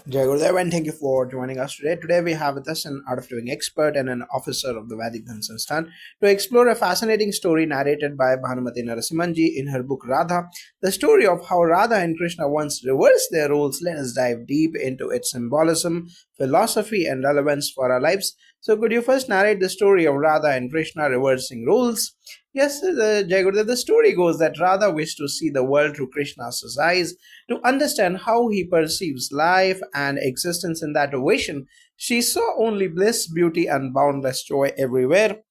Jai Gurudev, and thank you for joining us today. Today we have with us an art of living expert and an officer of the Vedic Sansthan to explore a fascinating story narrated by Bhanumati Narasimhanji in her book Radha. The story of how Radha and Krishna once reversed their roles. Let us dive deep into its symbolism, philosophy, and relevance for our lives. So, could you first narrate the story of Radha and Krishna reversing roles? Yes, Jai Gurudev, the story goes that Radha wished to see the world through Krishna's eyes to understand how he perceives life and existence in that vision. She saw only bliss, beauty, and boundless joy everywhere.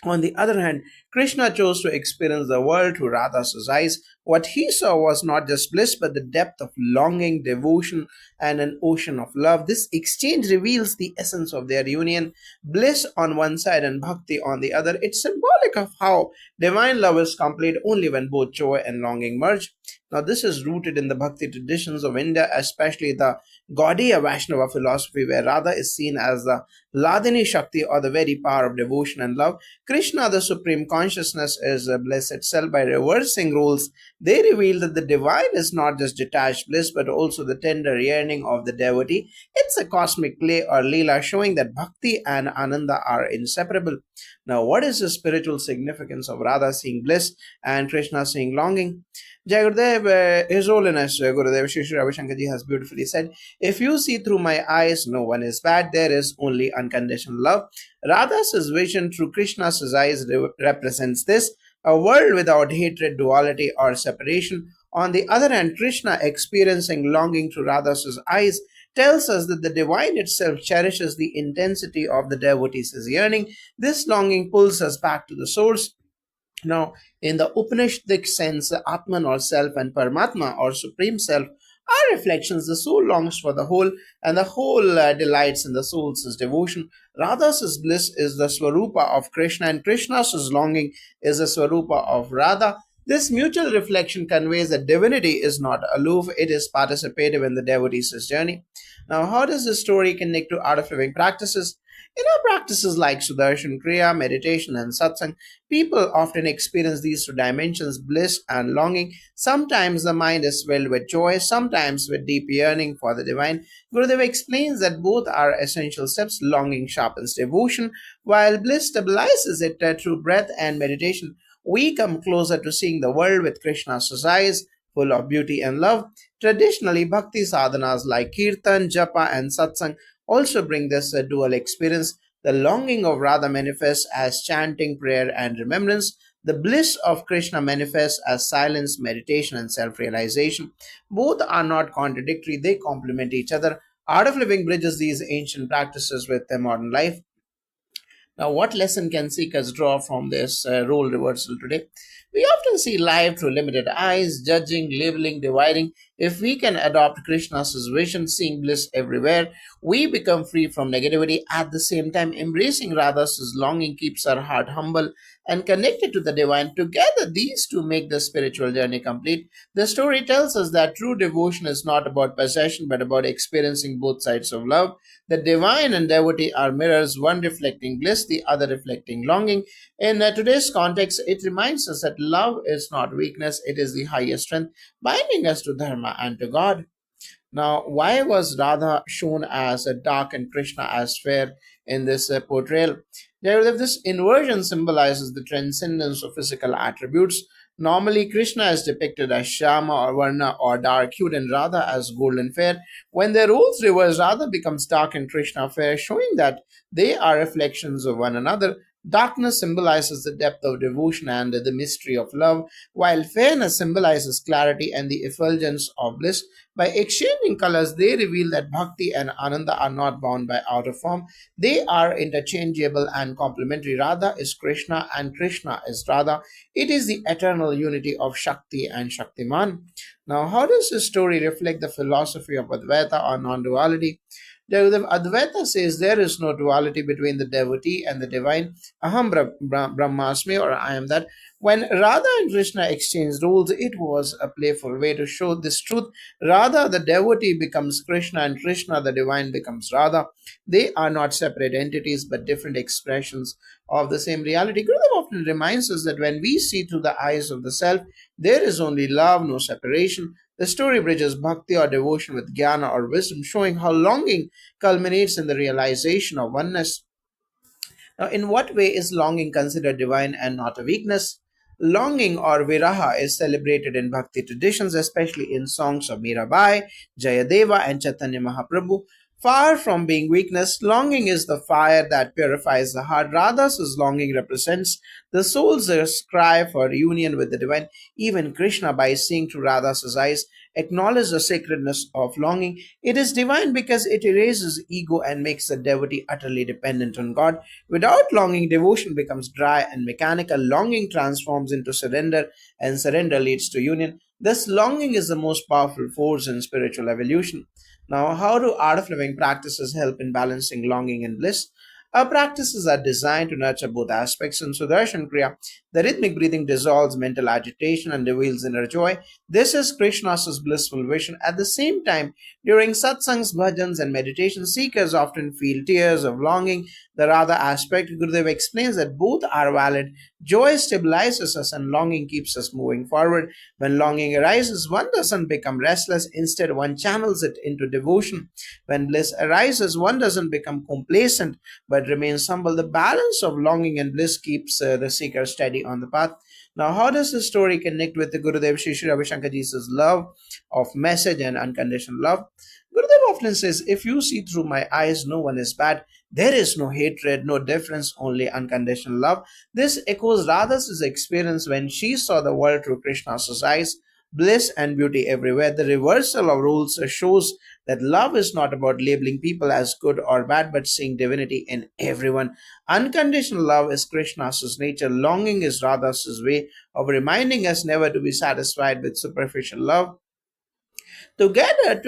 On the other hand, Krishna chose to experience the world through Radha's eyes. What he saw was not just bliss, but the depth of longing, devotion, and an ocean of love. This exchange reveals the essence of their union bliss on one side and bhakti on the other. It's symbolic of how divine love is complete only when both joy and longing merge. Now, this is rooted in the bhakti traditions of India, especially the Gaudiya Vaishnava philosophy, where Radha is seen as the Ladini Shakti or the very power of devotion and love. Krishna, the supreme consciousness, is bliss itself. By reversing roles, they reveal that the divine is not just detached bliss but also the tender yearning of the devotee. It's a cosmic play or leela showing that bhakti and ananda are inseparable. Now, what is the spiritual significance of Radha seeing bliss and Krishna seeing longing? Jai Gurudev, His Holiness Gurudev Shri Shri Ravi Shankar Ji has beautifully said, if you see through my eyes, no one is bad, there is only unconditional love. Radha's vision through Krishna's eyes represents this, a world without hatred, duality, or separation. On the other hand, Krishna experiencing longing through Radha's eyes tells us that the divine itself cherishes the intensity of the devotee's yearning. This longing pulls us back to the source. Now, in the Upanishadic sense, the Atman or self and Paramatma or supreme self are reflections. The soul longs for the whole, and the whole delights in the soul's devotion. Radha's bliss is the Swarupa of Krishna, and Krishna's longing is the Swarupa of Radha. This mutual reflection conveys that divinity is not aloof, it is participative in the devotee's journey. Now, how does this story connect to art of living practices? In our practices like Sudarshan Kriya, meditation, and satsang, people often experience these two dimensions, bliss and longing. Sometimes the mind is filled with joy, sometimes with deep yearning for the divine. Gurudev explains that both are essential steps. Longing sharpens devotion, while bliss stabilizes it through breath and meditation. We come closer to seeing the world with Krishna's eyes, full of beauty and love. Traditionally, bhakti sadhanas like kirtan, japa, and satsang also bring this dual experience. The longing of Radha manifests as chanting, prayer, and remembrance. The bliss of Krishna manifests as silence, meditation, and self realization. Both are not contradictory, they complement each other. Art of Living bridges these ancient practices with the modern life. Now, what lesson can seekers draw from this role reversal today? We often see life through limited eyes, judging, labeling, dividing. If we can adopt Krishna's vision, seeing bliss everywhere, we become free from negativity. At the same time, embracing Radha's longing keeps our heart humble and connected to the divine. Together, these two make the spiritual journey complete. The story tells us that true devotion is not about possession but about experiencing both sides of love. The divine and devotee are mirrors, one reflecting bliss, the other reflecting longing. In today's context, it reminds us that love is not weakness, it is the highest strength, binding us to Dharma and to God. Now, why was Radha shown as a dark and Krishna as fair in this portrayal? This inversion symbolizes the transcendence of physical attributes. Normally, Krishna is depicted as Shama or Varna or dark hued, and Radha as golden fair. When their roles reverse, Radha becomes dark and Krishna fair, showing that they are reflections of one another. Darkness symbolizes the depth of devotion and the mystery of love, while fairness symbolizes clarity and the effulgence of bliss. By exchanging colors, they reveal that bhakti and ananda are not bound by outer form. They are interchangeable and complementary. Radha is Krishna and Krishna is Radha. It is the eternal unity of Shakti and Shaktiman. Now, how does this story reflect the philosophy of Advaita or non duality? The Advaita says there is no duality between the devotee and the divine. Aham Brahmasmi, or I am that. When Radha and Krishna exchanged roles, it was a playful way to show this truth. Radha, the devotee, becomes Krishna, and Krishna, the divine, becomes Radha. They are not separate entities but different expressions of the same reality. Gurudev often reminds us that when we see through the eyes of the self, there is only love, no separation. The story bridges bhakti or devotion with jnana or wisdom, showing how longing culminates in the realization of oneness. Now, in what way is longing considered divine and not a weakness? Longing or viraha is celebrated in bhakti traditions, especially in songs of Mirabai, Jayadeva, and Chaitanya Mahaprabhu. Far from being weakness, longing is the fire that purifies the heart. Radha's longing represents the soul's cry for union with the divine. Even Krishna, by seeing through Radha's eyes, acknowledges the sacredness of longing. It is divine because it erases ego and makes the devotee utterly dependent on God. Without longing, devotion becomes dry and mechanical. Longing transforms into surrender, and surrender leads to union. Thus, longing is the most powerful force in spiritual evolution. Now, how do art of living practices help in balancing longing and bliss? Our practices are designed to nurture both aspects. In Sudarshan Kriya, the rhythmic breathing dissolves mental agitation and reveals inner joy. This is Krishna's blissful vision. At the same time, during satsangs, bhajans, and meditation, seekers often feel tears of longing. The Radha aspect, Gurudev explains that both are valid. Joy stabilizes us and longing keeps us moving forward. When longing arises, one doesn't become restless, instead, one channels it into devotion. When bliss arises, one doesn't become complacent but remains humble. The balance of longing and bliss keeps the seeker steady on the path. Now, how does this story connect with the Gurudev Sri Sri Ravi Shankar Jesus' love of message and unconditional love? Gurudev often says, "If you see through my eyes, no one is bad. There is no hatred, no difference, only unconditional love." This echoes Radha's experience when she saw the world through Krishna's eyes, bliss and beauty everywhere. The reversal of roles shows that love is not about labeling people as good or bad, but seeing divinity in everyone. Unconditional love is Krishna's nature. Longing is Radha's way of reminding us never to be satisfied with superficial love. Together,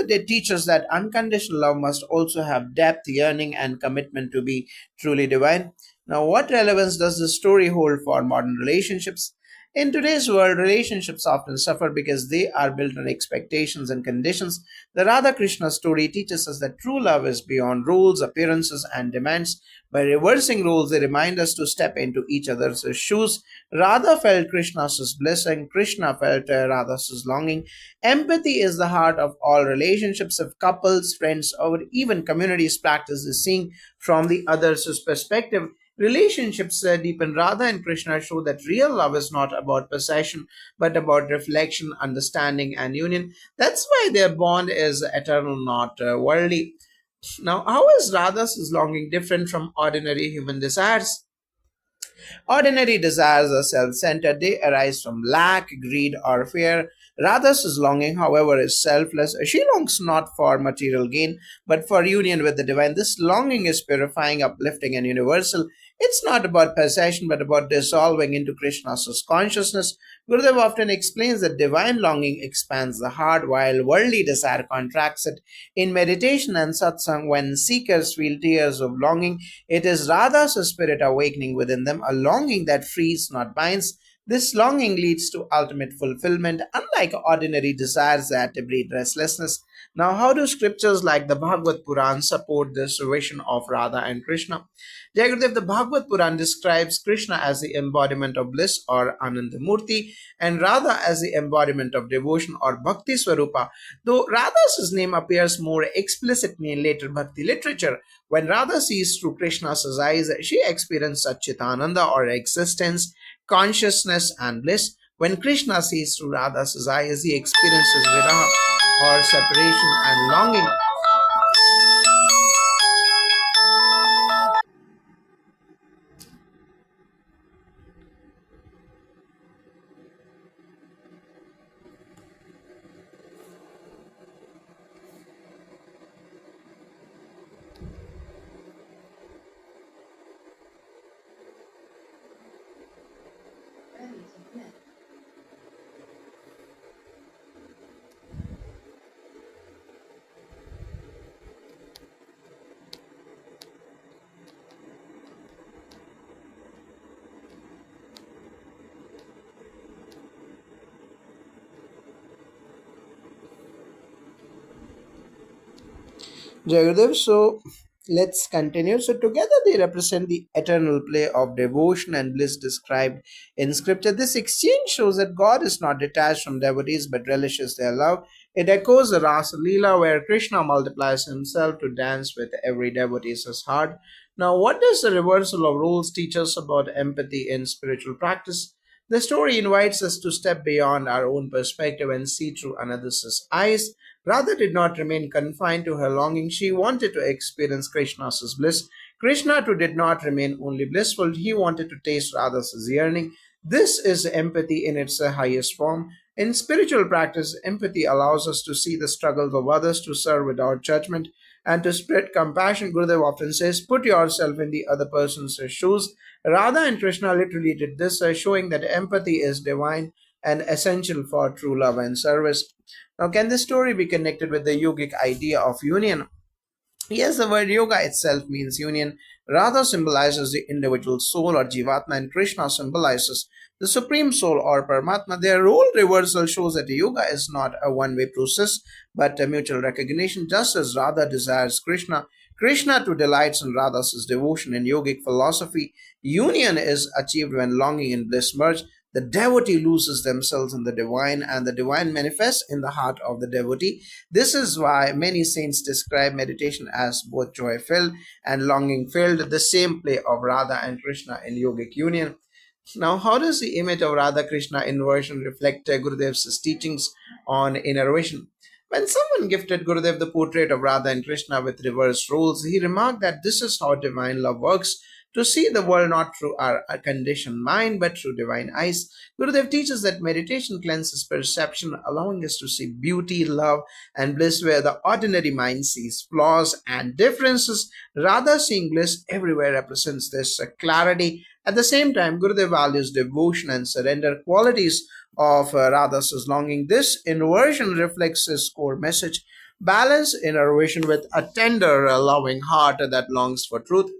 they teach us that unconditional love must also have depth, yearning, and commitment to be truly divine. Now, what relevance does this story hold for modern relationships? In today's world, relationships often suffer because they are built on expectations and conditions. The Radha Krishna story teaches us that true love is beyond rules, appearances, and demands. By reversing roles, they remind us to step into each other's shoes. Radha felt Krishna's blessing, Krishna felt Radha's longing. Empathy is the heart of all relationships. If couples, friends, or even communities practice the seeing from the other's perspective, relationships deepen. Radha and Krishna show that real love is not about possession, but about reflection, understanding, and union. That's why their bond is eternal, not worldly. Now, how is Radha's longing different from ordinary human desires? Ordinary desires are self centered, they arise from lack, greed, or fear. Radha's longing, however, is selfless. She longs not for material gain, but for union with the divine. This longing is purifying, uplifting, and universal. It's not about possession, but about dissolving into Krishna's consciousness. Gurudev often explains that divine longing expands the heart, while worldly desire contracts it. In meditation and satsang, when seekers feel tears of longing, it is Radha's spirit awakening within them, a longing that frees, not binds. This longing leads to ultimate fulfillment, unlike ordinary desires that breed restlessness. Now, how do scriptures like the Bhagavad Puran support this vision of Radha and Krishna? Jagadev, the Bhagavad Puran describes Krishna as the embodiment of bliss or Anandamurti and Radha as the embodiment of devotion or Bhakti Swarupa, though Radha's name appears more explicitly in later Bhakti literature. When Radha sees through Krishna's eyes, she experiences Chitananda or existence, consciousness, and bliss. When Krishna sees through Radha's eyes, he experiences viraha or separation and longing. Jagadev, so Let's continue. So, together they represent the eternal play of devotion and bliss described in scripture. This exchange shows that God is not detached from devotees but relishes their love. It echoes the Rasa Leela, where Krishna multiplies himself to dance with every devotee's heart. Now, what does the reversal of roles teach us about empathy in spiritual practice? The story invites us to step beyond our own perspective and see through another's eyes. Radha did not remain confined to her longing. She wanted to experience Krishna's bliss. Krishna too did not remain only blissful. He wanted to taste Radha's yearning. This is empathy in its highest form. In spiritual practice, empathy allows us to see the struggles of others, to serve without judgment, and to spread compassion. Gurudev often says, put yourself in the other person's shoes. Radha and Krishna literally did this, showing that empathy is divine and essential for true love and service. Now, can this story be connected with the yogic idea of union? Yes, the word yoga itself means union. Radha symbolizes the individual soul or Jivatma, and Krishna symbolizes the supreme soul or Paramatma. Their role reversal shows that yoga is not a one way process but a mutual recognition. Just as Radha desires Krishna, Krishna too delights in Radha's devotion. In yogic philosophy, union is achieved when longing and bliss merge. The devotee loses themselves in the divine, and the divine manifests in the heart of the devotee. This is why many saints describe meditation as both joy filled and longing filled, the same play of Radha and Krishna in yogic union. Now, how does the image of Radha Krishna inversion reflect Gurudev's teachings on innervation? When someone gifted Gurudev the portrait of Radha and Krishna with reversed roles, he remarked that this is how divine love works, to see the world not through our conditioned mind but through divine eyes. Gurudev teaches that meditation cleanses perception, allowing us to see beauty, love, and bliss where the ordinary mind sees flaws and differences. Radha seeing bliss everywhere represents this clarity. At the same time, Gurudev values devotion and surrender, qualities of Radha's longing. This inversion reflects his core message: balance innervation with a tender, loving heart that longs for truth.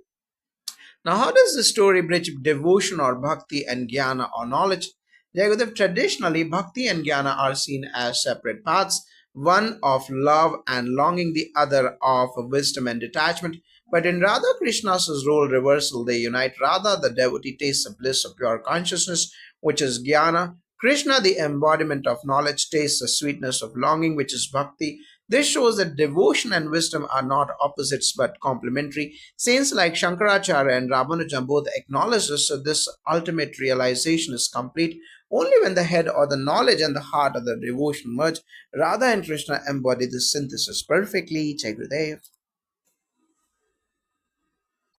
Now, how does the story bridge devotion or bhakti and jnana or knowledge? Jayagudev, traditionally, bhakti and jnana are seen as separate paths, one of love and longing, the other of wisdom and detachment. But in Radha Krishna's role reversal, they unite. Radha, the devotee, tastes the bliss of pure consciousness, which is jnana. Krishna, the embodiment of knowledge, tastes the sweetness of longing, which is bhakti. This shows that devotion and wisdom are not opposites but complementary. Saints like Shankaracharya and Ramanujan both acknowledge this, so this ultimate realization is complete only when the head or the knowledge and the heart of the devotion merge. Radha and Krishna embody this synthesis perfectly. Jai Gurudev.